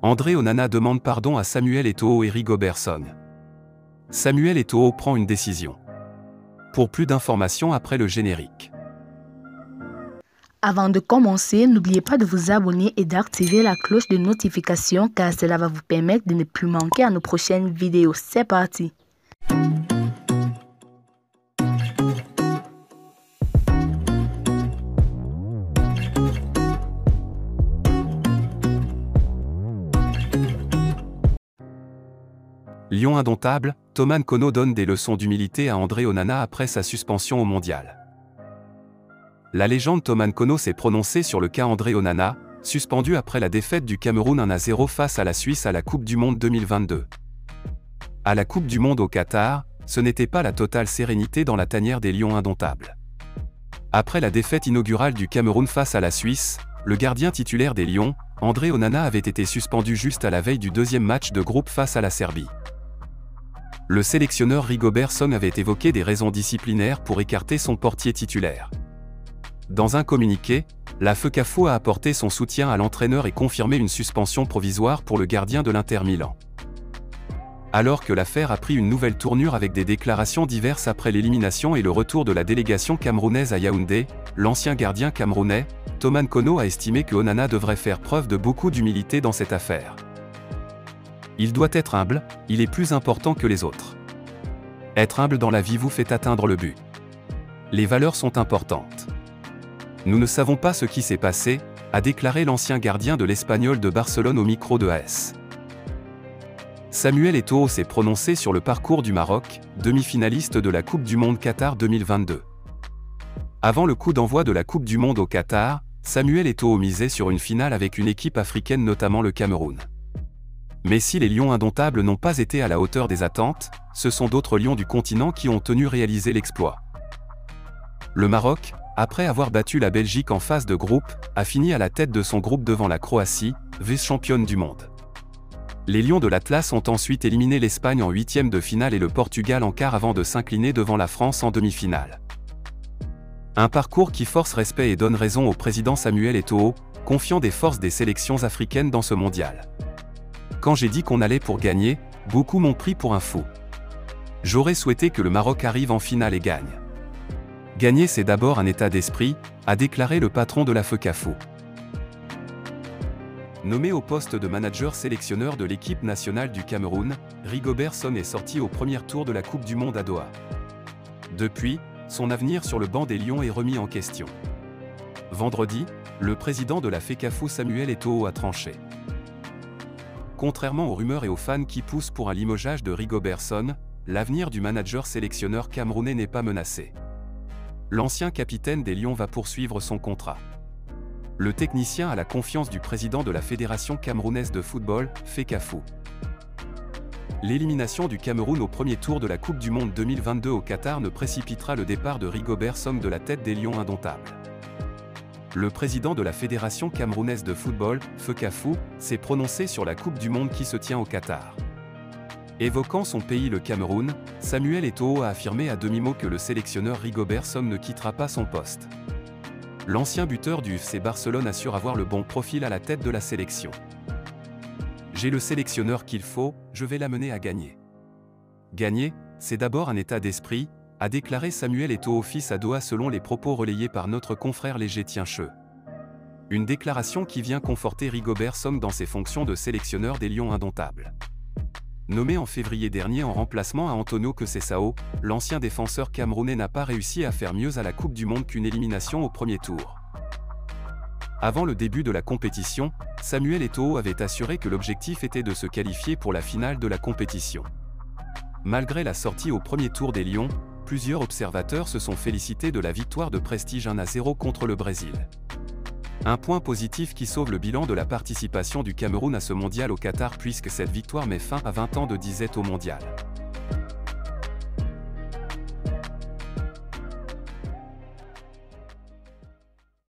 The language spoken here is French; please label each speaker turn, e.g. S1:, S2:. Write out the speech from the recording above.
S1: André Onana demande pardon à Samuel Eto'o et Rigobert Song. Samuel Eto'o prend une décision. Pour plus d'informations après le générique.
S2: Avant de commencer, n'oubliez pas de vous abonner et d'activer la cloche de notification car cela va vous permettre de ne plus manquer à nos prochaines vidéos. C'est parti!
S1: Lion indomptable, Toman Kono donne des leçons d'humilité à André Onana après sa suspension au mondial. La légende Toman Kono s'est prononcée sur le cas André Onana, suspendu après la défaite du Cameroun 1-0 face à la Suisse à la Coupe du Monde 2022. À la Coupe du Monde au Qatar, ce n'était pas la totale sérénité dans la tanière des Lions indomptables. Après la défaite inaugurale du Cameroun face à la Suisse, le gardien titulaire des Lions, André Onana avait été suspendu juste à la veille du deuxième match de groupe face à la Serbie. Le sélectionneur Rigobert Song avait évoqué des raisons disciplinaires pour écarter son portier titulaire. Dans un communiqué, la FECAFO a apporté son soutien à l'entraîneur et confirmé une suspension provisoire pour le gardien de l'Inter Milan. Alors que l'affaire a pris une nouvelle tournure avec des déclarations diverses après l'élimination et le retour de la délégation camerounaise à Yaoundé, l'ancien gardien camerounais, Toman Kono a estimé que Onana devrait faire preuve de beaucoup d'humilité dans cette affaire. Il doit être humble, il est plus important que les autres. Être humble dans la vie vous fait atteindre le but. Les valeurs sont importantes. Nous ne savons pas ce qui s'est passé, a déclaré l'ancien gardien de l'Espagnol de Barcelone au micro de AS. Samuel Eto'o s'est prononcé sur le parcours du Maroc, demi-finaliste de la Coupe du Monde Qatar 2022. Avant le coup d'envoi de la Coupe du Monde au Qatar, Samuel Eto'o misait sur une finale avec une équipe africaine notamment le Cameroun. Mais si les Lions indomptables n'ont pas été à la hauteur des attentes, ce sont d'autres Lions du continent qui ont tenu réaliser l'exploit. Le Maroc, après avoir battu la Belgique en phase de groupe, a fini à la tête de son groupe devant la Croatie, vice-championne du monde. Les Lions de l'Atlas ont ensuite éliminé l'Espagne en huitième de finale et le Portugal en quart avant de s'incliner devant la France en demi-finale. Un parcours qui force respect et donne raison au président Samuel Eto'o, confiant des forces des sélections africaines dans ce mondial. Quand j'ai dit qu'on allait pour gagner, beaucoup m'ont pris pour un fou. J'aurais souhaité que le Maroc arrive en finale et gagne. Gagner c'est d'abord un état d'esprit, a déclaré le patron de la FECAFO. Nommé au poste de manager sélectionneur de l'équipe nationale du Cameroun, Rigobert Song est sorti au premier tour de la Coupe du Monde à Doha. Depuis, son avenir sur le banc des Lions est remis en question. Vendredi, le président de la FECAFO Samuel Eto'o a tranché. Contrairement aux rumeurs et aux fans qui poussent pour un limogeage de Rigobert Song, l'avenir du manager sélectionneur camerounais n'est pas menacé. L'ancien capitaine des Lions va poursuivre son contrat. Le technicien a la confiance du président de la Fédération camerounaise de football, FECAFO. L'élimination du Cameroun au premier tour de la Coupe du Monde 2022 au Qatar ne précipitera le départ de Rigobert Song de la tête des Lions indomptables. Le président de la Fédération camerounaise de football, FECAFO, s'est prononcé sur la Coupe du Monde qui se tient au Qatar. Évoquant son pays le Cameroun, Samuel Eto'o a affirmé à demi-mot que le sélectionneur Rigobert Song ne quittera pas son poste. L'ancien buteur du FC Barcelone assure avoir le bon profil à la tête de la sélection. J'ai le sélectionneur qu'il faut, je vais l'amener à gagner. Gagner, c'est d'abord un état d'esprit, a déclaré Samuel Eto'o fils à Doha selon les propos relayés par notre confrère Léger Tiencheux. Une déclaration qui vient conforter Rigobert Song dans ses fonctions de sélectionneur des Lions indomptables. Nommé en février dernier en remplacement à Antonio Kosesao, l'ancien défenseur camerounais n'a pas réussi à faire mieux à la Coupe du Monde qu'une élimination au premier tour. Avant le début de la compétition, Samuel Eto'o avait assuré que l'objectif était de se qualifier pour la finale de la compétition. Malgré la sortie au premier tour des Lions, plusieurs observateurs se sont félicités de la victoire de prestige 1-0 contre le Brésil. Un point positif qui sauve le bilan de la participation du Cameroun à ce mondial au Qatar puisque cette victoire met fin à 20 ans de disette au mondial.